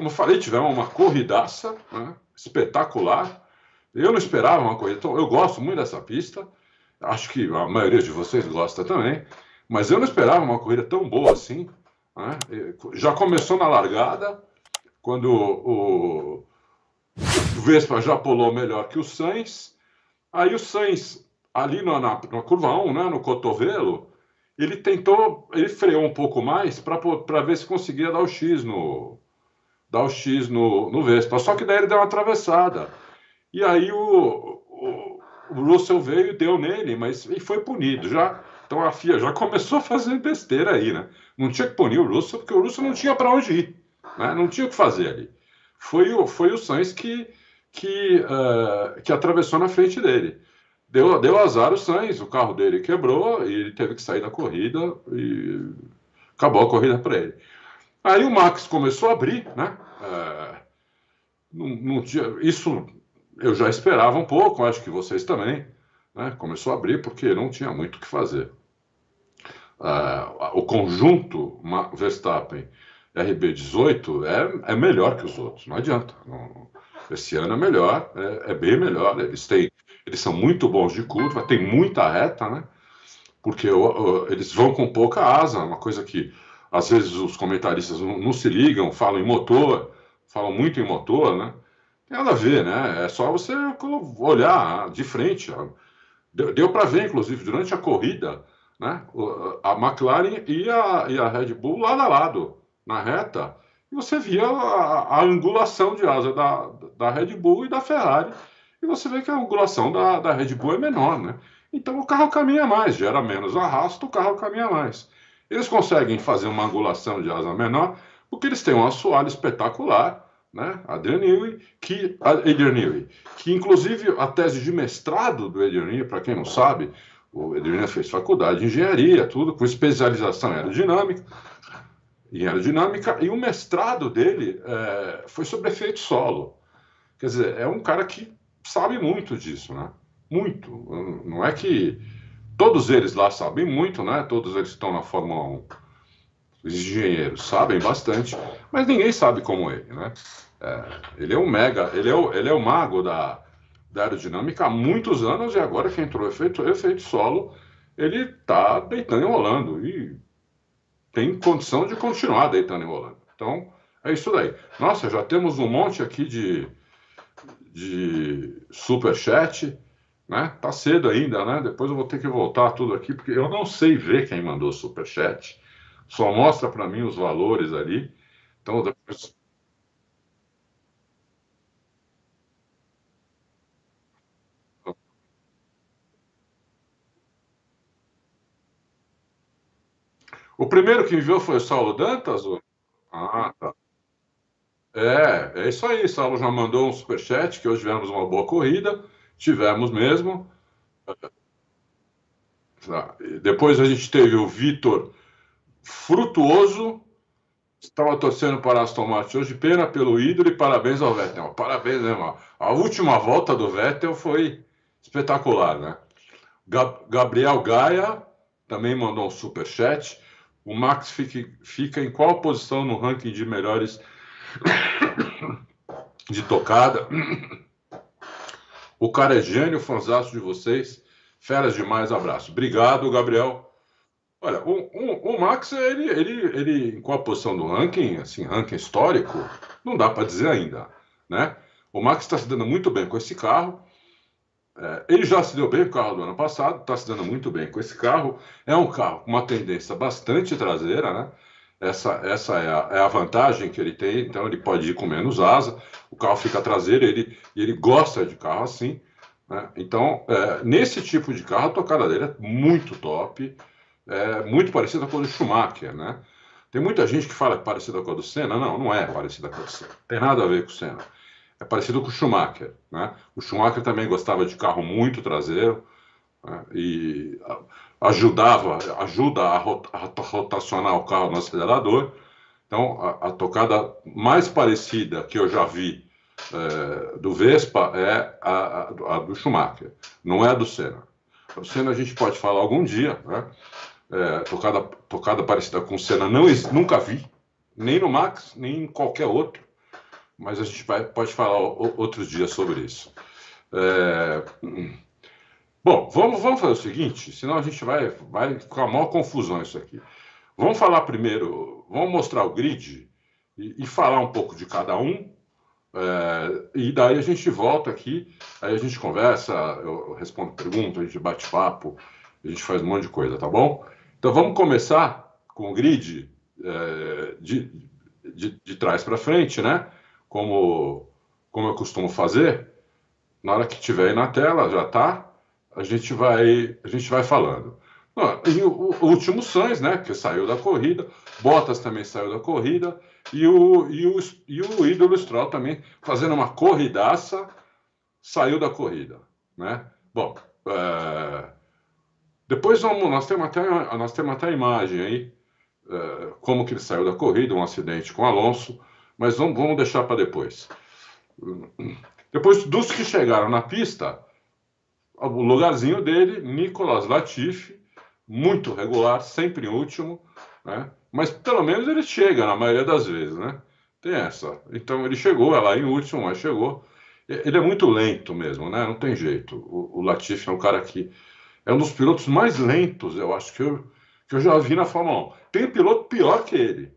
como eu falei, tivemos uma corridaça, né, espetacular. Eu não esperava uma corrida. Então, eu gosto muito dessa pista. Acho que a maioria de vocês gosta também. Mas eu não esperava uma corrida tão boa assim, né? Já começou na largada, quando o Vespa já pulou melhor que o Sainz. Aí o Sainz, ali na curva 1, né, no cotovelo, ele freou um pouco mais para ver se conseguia dar o X no Vespa. Só que daí ele deu uma atravessada. E aí o Russell veio e deu nele, mas e foi punido. Então a FIA já começou a fazer besteira aí, né? Não tinha que punir o Russell, porque o Russell não tinha para onde ir, né? Não tinha o que fazer ali. Foi o Sainz que atravessou na frente dele. Deu azar o Sainz, o carro dele quebrou e ele teve que sair da corrida e acabou a corrida para ele. Aí o Max começou a abrir, né? Não tinha, isso eu já esperava um pouco, acho que vocês também, né? Começou a abrir porque não tinha muito o que fazer. O conjunto Verstappen RB18 é melhor que os outros, não adianta. Esse ano é melhor, é bem melhor. Eles são muito bons de curva, tem muita reta, né? Porque eles vão com pouca asa, uma coisa que às vezes os comentaristas não se ligam, falam em motor, falam muito em motor, né? Tem nada a ver, né? É só você olhar de frente. Deu para ver, inclusive, durante a corrida, né? A McLaren e a Red Bull lado a lado, na reta, e você via a angulação de asa da Red Bull e da Ferrari, e você vê que a angulação da Red Bull é menor, né? Então o carro caminha mais, gera menos arrasto, o carro caminha mais. Eles conseguem fazer uma angulação de asa menor porque eles têm um assoalho espetacular, né? Adrian Newey, que inclusive a tese de mestrado do Adrian Newey, para quem não sabe, o Adrian Newey fez faculdade de engenharia, tudo com especialização em aerodinâmica, e o mestrado dele foi sobre efeito solo. Quer dizer, é um cara que sabe muito disso, né? Muito. Não é que todos eles lá sabem muito, né? Todos eles estão na Fórmula 1. Os engenheiros sabem bastante, mas ninguém sabe como ele, né? Ele é um mega, ele é o mago da aerodinâmica há muitos anos e agora que entrou efeito solo, ele está deitando e rolando e tem condição de continuar deitando e rolando. Então, é isso daí. Nossa, já temos um monte aqui de superchat, né? Tá cedo ainda, né? Depois eu vou ter que voltar tudo aqui, porque eu não sei ver quem mandou superchat. Só mostra para mim os valores ali. Então, depois... O primeiro que enviou foi o Saulo Dantas? Ah, tá. É isso aí. Saulo já mandou um superchat, que hoje tivemos uma boa corrida. Tivemos mesmo. Tá. Depois a gente teve o Vitor Frutuoso. Estava torcendo para a Aston Martin hoje. Pena pelo ídolo e parabéns ao Vettel. Parabéns, né, mano? A última volta do Vettel foi espetacular, né? Gabriel Gaia também mandou um superchat. O Max fica em qual posição no ranking de melhores de tocada? O cara é gênio, fãzaço de vocês. Feras demais, abraço. Obrigado, Gabriel. Olha, o Max, ele em qual posição do ranking, assim, ranking histórico, não dá para dizer ainda, né? O Max está se dando muito bem com esse carro. Ele já se deu bem com o carro do ano passado, está se dando muito bem com esse carro. É um carro com uma tendência bastante traseira, né? Essa é a vantagem que ele tem, então ele pode ir com menos asa, o carro fica traseiro, ele gosta de carro assim, né? Então, nesse tipo de carro, a tocada dele é muito top, muito parecida com a do Schumacher, né? Tem muita gente que fala que é parecida com a do Senna. Não, não é parecida com a do Senna. Tem nada a ver com o Senna. É parecido com o Schumacher, né? O Schumacher também gostava de carro muito traseiro, né? E ajuda a rotacionar o carro no acelerador. Então, a tocada mais parecida que eu já vi do Vespa é a do Schumacher, não é a do Senna. A do Senna a gente pode falar algum dia, né? Tocada parecida com o Senna nunca vi, nem no Max, nem em qualquer outro. mas a gente pode falar outros dias sobre isso. É, bom, vamos fazer o seguinte, senão a gente vai ficar uma maior confusão isso aqui. Vamos falar primeiro, vamos mostrar o grid e falar um pouco de cada um, e daí a gente volta aqui, aí a gente conversa, eu respondo perguntas, a gente bate papo, a gente faz um monte de coisa, tá bom? Então vamos começar com o grid de trás para frente, né? Como eu costumo fazer. Na hora que tiver aí na tela, já tá, a gente vai falando. E o último Sainz, né, que saiu da corrida, Bottas também saiu da corrida, e o ídolo Stroll também, fazendo uma corridaça, saiu da corrida, né? Bom, depois nós temos até a imagem aí, como que ele saiu da corrida, um acidente com Alonso, mas vamos deixar para depois. Depois dos que chegaram na pista, o lugarzinho dele, Nicolas Latifi, muito regular, sempre em último, né? Mas pelo menos ele chega na maioria das vezes, né? Tem essa. Então ele chegou, lá em último, mas chegou. Ele é muito lento mesmo, né? Não tem jeito. O Latifi é um cara que é um dos pilotos mais lentos, eu acho que eu já vi na Fórmula 1. Tem piloto pior que ele,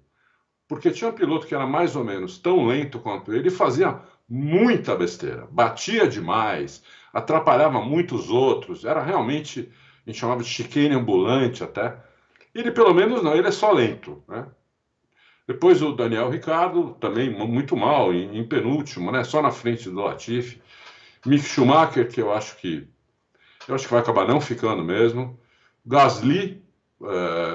porque tinha um piloto que era mais ou menos tão lento quanto ele e fazia muita besteira, batia demais, atrapalhava muitos outros, era realmente, a gente chamava de chicane ambulante até. Ele pelo menos não, ele é só lento, né? Depois o Daniel Ricciardo, também muito mal, em penúltimo, né? Só na frente do Latifi. Mick Schumacher, que eu acho que vai acabar não ficando mesmo. Gasly,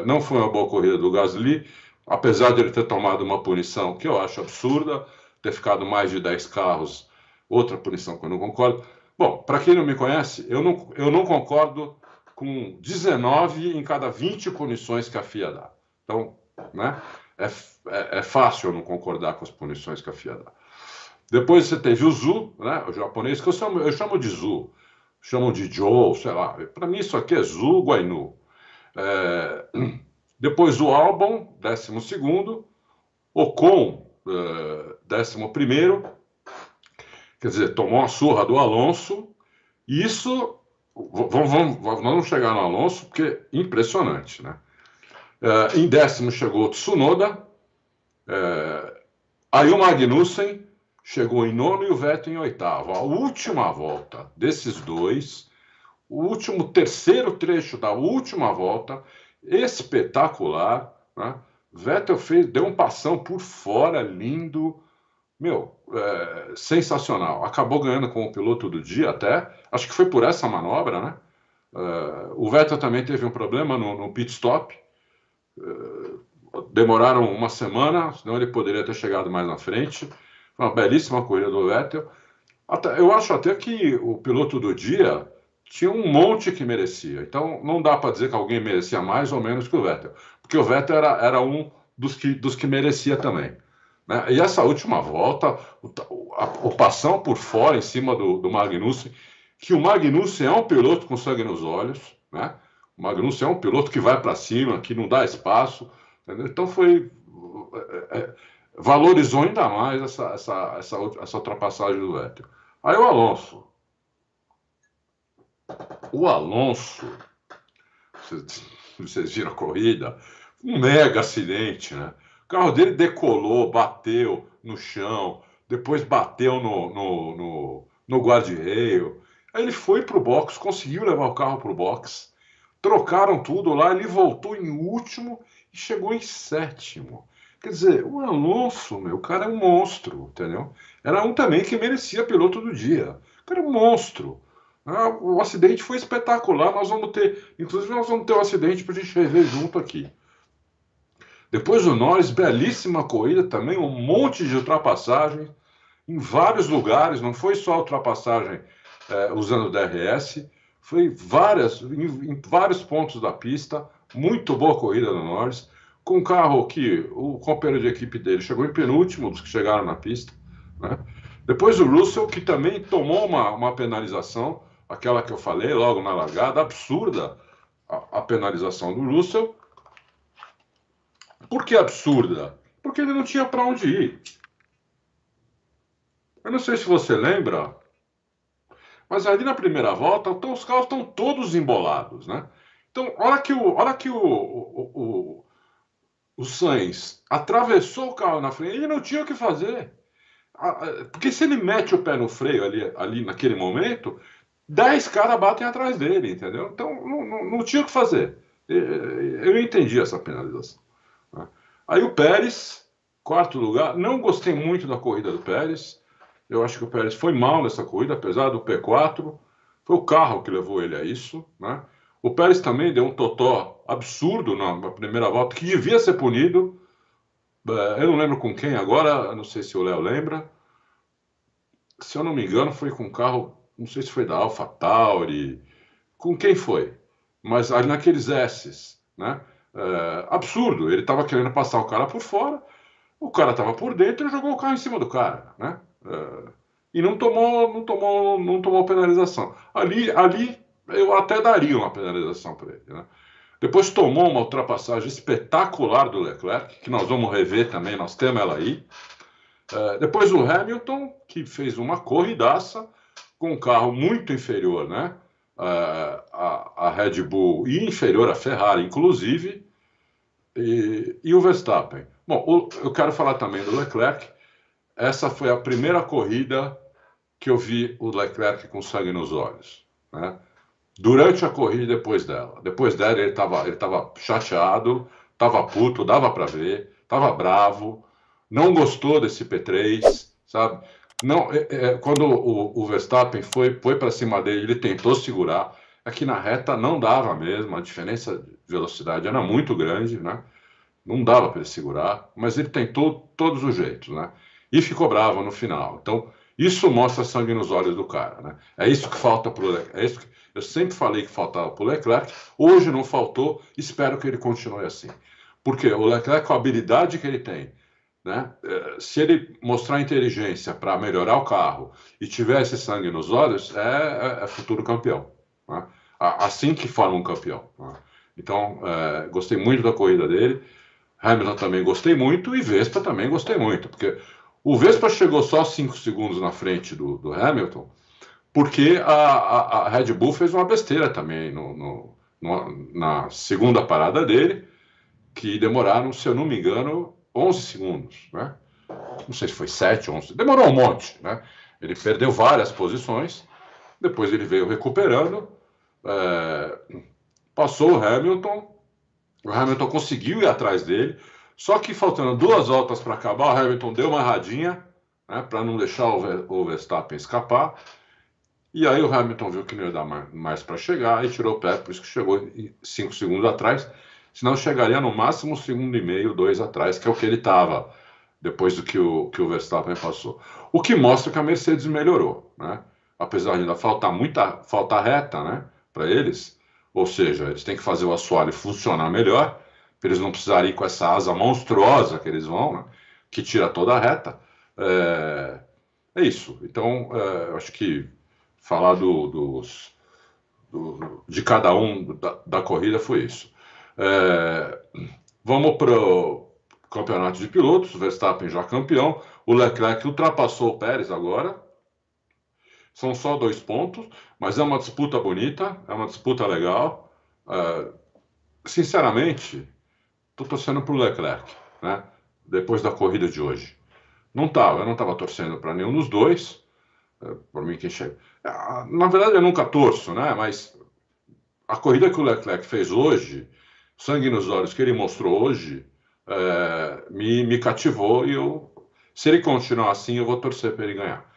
não foi uma boa corrida do Gasly, apesar de ele ter tomado uma punição que eu acho absurda, ter ficado mais de 10 carros, outra punição que eu não concordo. Bom, para quem não me conhece, eu não concordo com 19 em cada 20 punições que a FIA dá. Então, né, é fácil eu não concordar com as punições que a FIA dá. Depois você teve o Zhu, né, o japonês, que eu chamo de Zhu, chamam de Joe, sei lá. Para mim isso aqui é Zhu Guainu. Depois o Albon, 12º, Ocon, 11º, quer dizer, tomou uma surra do Alonso. Isso, vamos chegar no Alonso, porque é impressionante, né? Em 10º chegou o Tsunoda, aí o Magnussen chegou em 9º e o Vettel em 8º. A última volta desses dois, o último terceiro trecho da última volta, espetacular, né? Vettel deu um passão por fora, lindo, sensacional. Acabou ganhando com o piloto do dia até, acho que foi por essa manobra, né? O Vettel também teve um problema no pit stop, demoraram uma semana, senão ele poderia ter chegado mais na frente. Foi uma belíssima corrida do Vettel. Eu acho até que o piloto do dia tinha um monte que merecia. Então não dá para dizer que alguém merecia mais ou menos que o Vettel, porque o Vettel era um dos que merecia também, né? E essa última volta, o passão por fora em cima do Magnussen, que o Magnussen é um piloto com sangue nos olhos, né? O Magnussen é um piloto que vai para cima, que não dá espaço, entendeu? Então valorizou ainda mais essa ultrapassagem do Vettel. Aí o Alonso, vocês viram a corrida, um mega acidente, né? O carro dele decolou, bateu no chão, depois bateu no guarda-reio. Aí ele foi para o box, conseguiu levar o carro para o box, trocaram tudo lá, ele voltou em último e chegou em 7º. Quer dizer, o Alonso, o cara é um monstro, entendeu? Era um também que merecia piloto do dia. O cara é um monstro. O acidente foi espetacular. Inclusive, nós vamos ter um acidente para a gente rever junto aqui. Depois o Norris, belíssima corrida também, um monte de ultrapassagem em vários lugares. Não foi só ultrapassagem usando o DRS, foi em vários pontos da pista. Muito boa corrida do Norris, com um carro que o companheiro de equipe dele chegou em penúltimo dos que chegaram na pista, né? Depois o Russell, que também tomou uma penalização, aquela que eu falei logo na largada, absurda a penalização do Russell. Por que absurda? Porque ele não tinha para onde ir. Eu não sei se você lembra, mas ali na primeira volta, então, os carros estão todos embolados, né? Então, o Sainz atravessou o carro na frente, ele não tinha o que fazer. Porque se ele mete o pé no freio ali naquele momento, 10 caras batem atrás dele, entendeu? Então não tinha o que fazer. Eu entendi essa penalização, né? Aí o Pérez, quarto lugar, não gostei muito da corrida do Pérez. Eu acho que o Pérez foi mal nessa corrida, apesar do P4. Foi o carro que levou ele a isso, né? O Pérez também deu um totó absurdo na primeira volta, que devia ser punido. Eu não lembro com quem agora, não sei se o Léo lembra. Se eu não me engano, foi com um carro, não sei se foi da AlphaTauri, com quem foi, mas ali naqueles S's, né? Absurdo, ele estava querendo passar o cara por fora, o cara estava por dentro e jogou o carro em cima do cara, né? E não tomou penalização. Ali eu até daria uma penalização para ele, né? Depois tomou uma ultrapassagem espetacular do Leclerc, que nós vamos rever também, nós temos ela aí. Depois o Hamilton, que fez uma corridaça com um carro muito inferior, né? A Red Bull e inferior à Ferrari, inclusive, e o Verstappen. Bom, eu quero falar também do Leclerc. Essa foi a primeira corrida que eu vi o Leclerc com sangue nos olhos, né? Durante a corrida e depois dela. Depois dela ele estava chateado, estava puto, dava para ver, estava bravo, não gostou desse P3, sabe? Não, quando o Verstappen foi para cima dele, ele tentou segurar. Aqui na reta não dava mesmo, a diferença de velocidade era muito grande, né? Não dava para ele segurar, mas ele tentou todos os jeitos, né? E ficou bravo no final. Então, isso mostra sangue nos olhos do cara, né? É isso que falta para o Leclerc. É isso que eu sempre falei que faltava para o Leclerc. Hoje não faltou. Espero que ele continue assim. Porque o Leclerc, com a habilidade que ele tem, né? Se ele mostrar inteligência para melhorar o carro e tiver esse sangue nos olhos, é futuro campeão, né? Assim que forma um campeão, né? Então, gostei muito da corrida dele. Hamilton também gostei muito e Vespa também gostei muito, porque o Vespa chegou só 5 segundos na frente do Hamilton, porque a Red Bull fez uma besteira também na segunda parada dele, que demoraram, se eu não me engano, 11 segundos, né? Não sei se foi 7, 11, demorou um monte, né? Ele perdeu várias posições, depois ele veio recuperando, passou o Hamilton conseguiu ir atrás dele, só que faltando 2 voltas para acabar, o Hamilton deu uma erradinha, né, para não deixar o Verstappen escapar. E aí o Hamilton viu que não ia dar mais para chegar e tirou o pé, por isso que chegou 5 segundos atrás. Senão chegaria no máximo 1,5 segundo, 2 atrás, que é o que ele estava depois do que o Verstappen passou. O que mostra que a Mercedes melhorou, né? Apesar de ainda faltar reta, né, para eles. Ou seja, eles têm que fazer o assoalho funcionar melhor, para eles não precisarem ir com essa asa monstruosa que eles vão, né, que tira toda a reta. É isso. Então, eu acho que falar de cada um da corrida foi isso. Vamos para o campeonato de pilotos. O Verstappen já campeão. O Leclerc ultrapassou o Pérez agora. São só 2 pontos, mas é uma disputa bonita, é uma disputa legal. Sinceramente, estou torcendo para o Leclerc, né? Depois da corrida de hoje. Eu não estava torcendo para nenhum dos dois. Por mim, quem chega. Na verdade, eu nunca torço, né? Mas a corrida que o Leclerc fez hoje, sangue nos olhos que ele mostrou hoje, me cativou e se ele continuar assim, eu vou torcer para ele ganhar.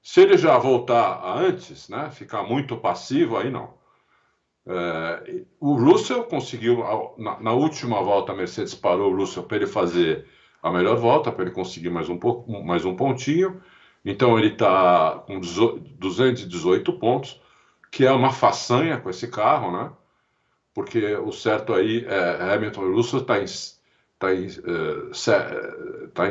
Se ele já voltar a antes, né, ficar muito passivo, aí não. O Russell conseguiu, na última volta, a Mercedes parou o Russell para ele fazer a melhor volta, para ele conseguir mais um pontinho. Então ele está com 218 pontos, que é uma façanha com esse carro, né? Porque o certo aí é Hamilton e Russell tá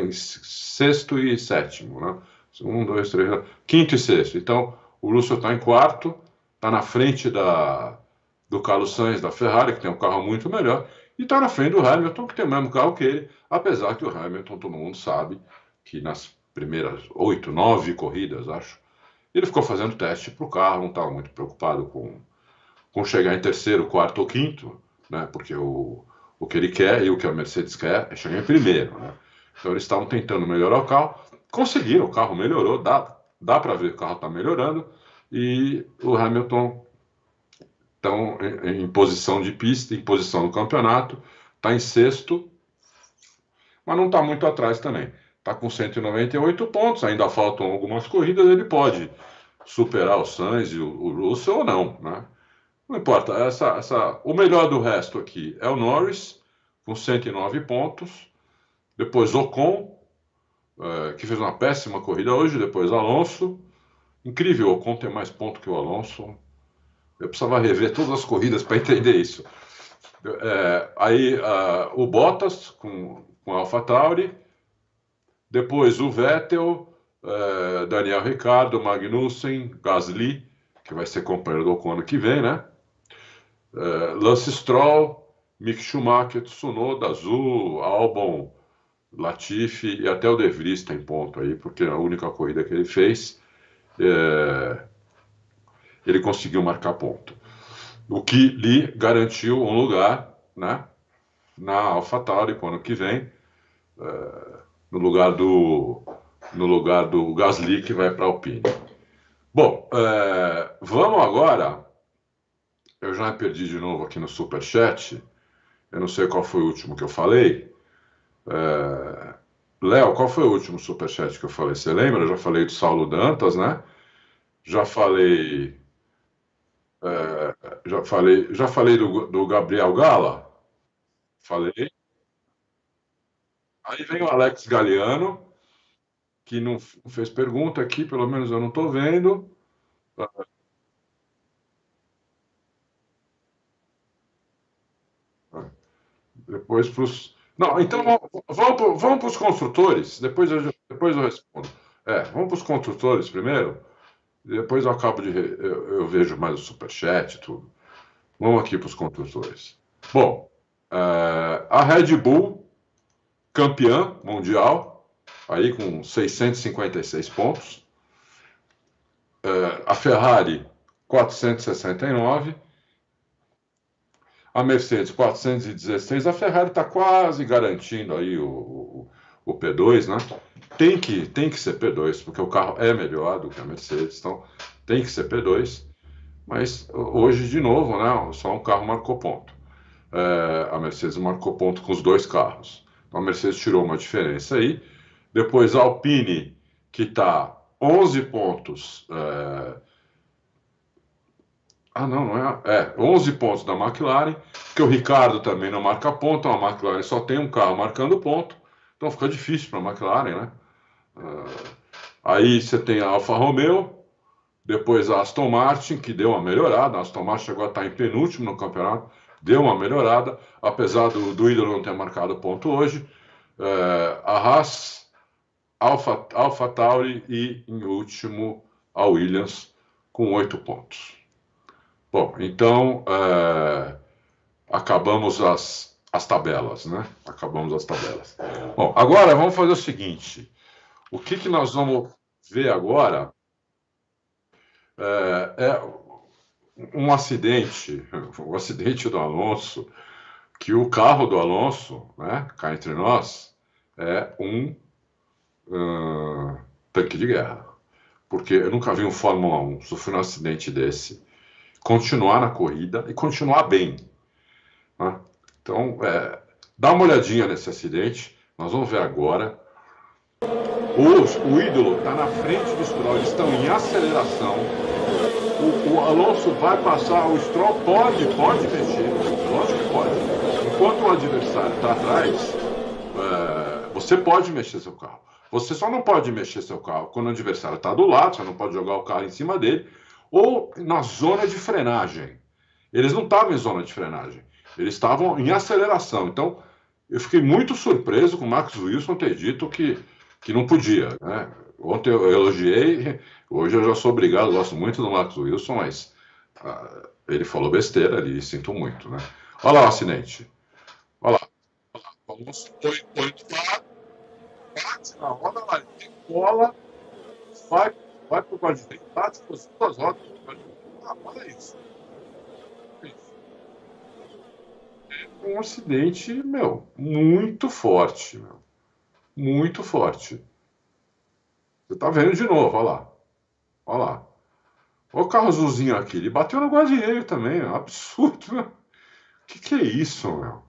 em sexto e sétimo, né? 1, 2, 3, quinto e sexto. Então, o Russell está em quarto, está na frente do Carlos Sainz da Ferrari, que tem um carro muito melhor, e está na frente do Hamilton, que tem o mesmo carro que ele, apesar que o Hamilton, todo mundo sabe, que primeiras 8, 9 corridas, acho. Ele ficou fazendo teste para o carro, não estava muito preocupado com chegar em terceiro, quarto ou quinto, né? Porque o que ele quer e o que a Mercedes quer é chegar em primeiro, né? Então eles estavam tentando melhorar o carro, conseguiram, o carro melhorou, dá para ver que o carro está melhorando, e o Hamilton estão em posição de pista, em posição no campeonato, está em sexto, mas não está muito atrás também. Está com 198 pontos, ainda faltam algumas corridas, ele pode superar o Sainz e o Russell ou não, né? Não importa, o melhor do resto aqui é o Norris, com 109 pontos, depois Ocon, que fez uma péssima corrida hoje, depois Alonso, incrível, o Ocon tem mais pontos que o Alonso, eu precisava rever todas as corridas para entender isso. Aí o Bottas com a AlphaTauri, depois o Vettel, Daniel Ricciardo, Magnussen, Gasly, que vai ser companheiro do Ocon ano que vem, né? Lance Stroll, Mick Schumacher, Tsunoda, Azul, Albon, Latifi e até o De Vries tem ponto aí, porque a única corrida que ele fez, ele conseguiu marcar ponto. O que lhe garantiu um lugar, né, na AlphaTauri para o ano que vem, no lugar do Gasly, que vai para a Alpine. Bom, vamos agora. Eu já me perdi de novo aqui no Superchat. Eu não sei qual foi o último que eu falei. Léo, qual foi o último Superchat que eu falei? Você lembra? Eu já falei do Saulo Dantas, né? Já falei do Gabriel Gala. Falei. Aí vem o Alex Galeano, que não fez pergunta aqui, pelo menos eu não estou vendo. Depois para os. Não, então vamos para os construtores, depois eu respondo. Vamos para os construtores primeiro, depois eu acabo de. Eu vejo mais o superchat e tudo. Vamos aqui para os construtores. Bom, a Red Bull, campeã mundial, aí com 656 pontos. A Ferrari, 469. A Mercedes 416, a Ferrari está quase garantindo aí o P2, né? Tem que ser P2, porque o carro é melhor do que a Mercedes, então tem que ser P2. Mas hoje, de novo, né? Só um carro marcou ponto. A Mercedes marcou ponto com os dois carros. Então a Mercedes tirou uma diferença aí. Depois a Alpine, que está 11 pontos. Não é. 11 pontos da McLaren, porque o Ricardo também não marca ponto, a McLaren só tem um carro marcando ponto, então fica difícil para a McLaren, né? Aí você tem a Alfa Romeo, depois a Aston Martin, que deu uma melhorada, a Aston Martin chegou a estar em penúltimo no campeonato, deu uma melhorada, apesar do ídolo não ter marcado ponto hoje. A Haas, Alpha Tauri e, em último, a Williams, com 8 pontos. Bom, então acabamos as tabelas, né? Acabamos as tabelas. Bom, agora vamos fazer o seguinte: o que nós vamos ver agora é um acidente, o acidente do Alonso, que o carro do Alonso, né, cá entre nós, é um tanque de guerra. Porque eu nunca vi um Fórmula 1 sofrer um acidente desse, continuar na corrida e continuar bem. Né? Então, dá uma olhadinha nesse acidente, nós vamos ver agora. O ídolo está na frente do Stroll, eles estão em aceleração. O Alonso vai passar, o Stroll pode mexer, lógico que pode. Enquanto o adversário está atrás, você pode mexer seu carro. Você só não pode mexer seu carro quando o adversário está do lado, você não pode jogar o carro em cima dele, ou na zona de frenagem. Eles não estavam em zona de frenagem, eles estavam em aceleração. Então, eu fiquei muito surpreso com o Max Wilson ter dito que não podia, né? Ontem eu elogiei, hoje eu já sou obrigado, gosto muito do Max Wilson, mas ele falou besteira ali, sinto muito, né? Olha lá o acidente. Olha lá. Vamos bate na roda, ela cola, vai pro guarda-reio, bate com as duas rodas. Olha isso. É um acidente, meu, muito forte, meu. Muito forte. Você tá vendo de novo, olha lá. Olha lá. Olha o carro azulzinho aqui. Ele bateu no guarda-reio também. É um absurdo, meu. Que é isso, meu?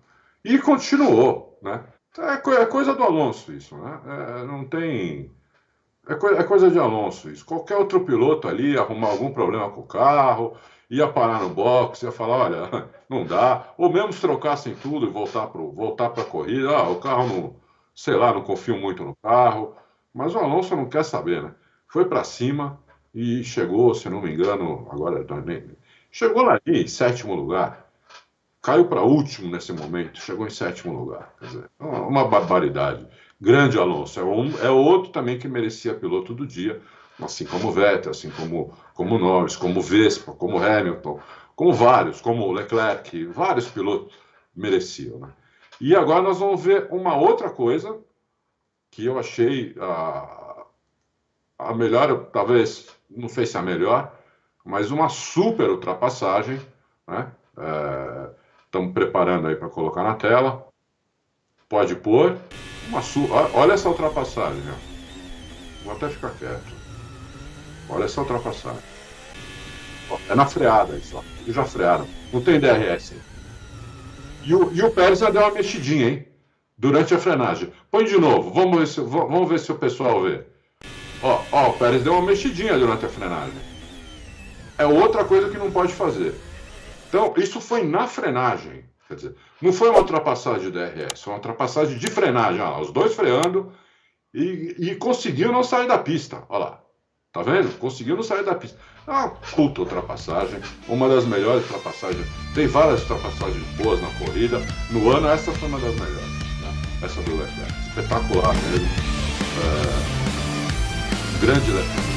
E continuou, né? É coisa do Alonso isso, né? Não tem... É coisa de Alonso isso. Qualquer outro piloto ali arrumar algum problema com o carro, ia parar no box, ia falar, olha, não dá. Ou mesmo se trocassem tudo e voltar para a corrida. Ah, o carro não, sei lá, não confio muito no carro. Mas o Alonso não quer saber, né? Foi para cima e chegou, se não me engano, agora chegou lá em sétimo lugar. Caiu para último nesse momento, chegou em sétimo lugar. Quer dizer, uma barbaridade. Grande Alonso. É outro também que merecia piloto do dia, assim como Vettel, assim como Norris, como Vespa, como Hamilton, como vários, como Leclerc, vários pilotos mereciam. Né? E agora nós vamos ver uma outra coisa que eu achei a melhor, talvez, não sei se é a melhor, mas uma super ultrapassagem, né? Estamos preparando aí para colocar na tela. Pode pôr. Olha essa ultrapassagem, meu. Vou até ficar quieto. Olha essa ultrapassagem. É na freada isso, ó. E já frearam. Não tem DRS. E o Pérez já deu uma mexidinha, hein? Durante a frenagem. Põe de novo. Vamos ver se o pessoal vê. Ó, o Pérez deu uma mexidinha durante a frenagem. É outra coisa que não pode fazer. Então, isso foi na frenagem. Quer dizer, não foi uma ultrapassagem de DRS, foi uma ultrapassagem de frenagem. Olha lá, os dois freando e conseguiu não sair da pista. Olha lá. Tá vendo? Conseguiu não sair da pista. É uma puta ultrapassagem, uma das melhores ultrapassagens. Tem várias ultrapassagens boas na corrida. No ano, essa foi uma das melhores. Né? Essa do Leclerc. Espetacular mesmo. Grande Leclerc.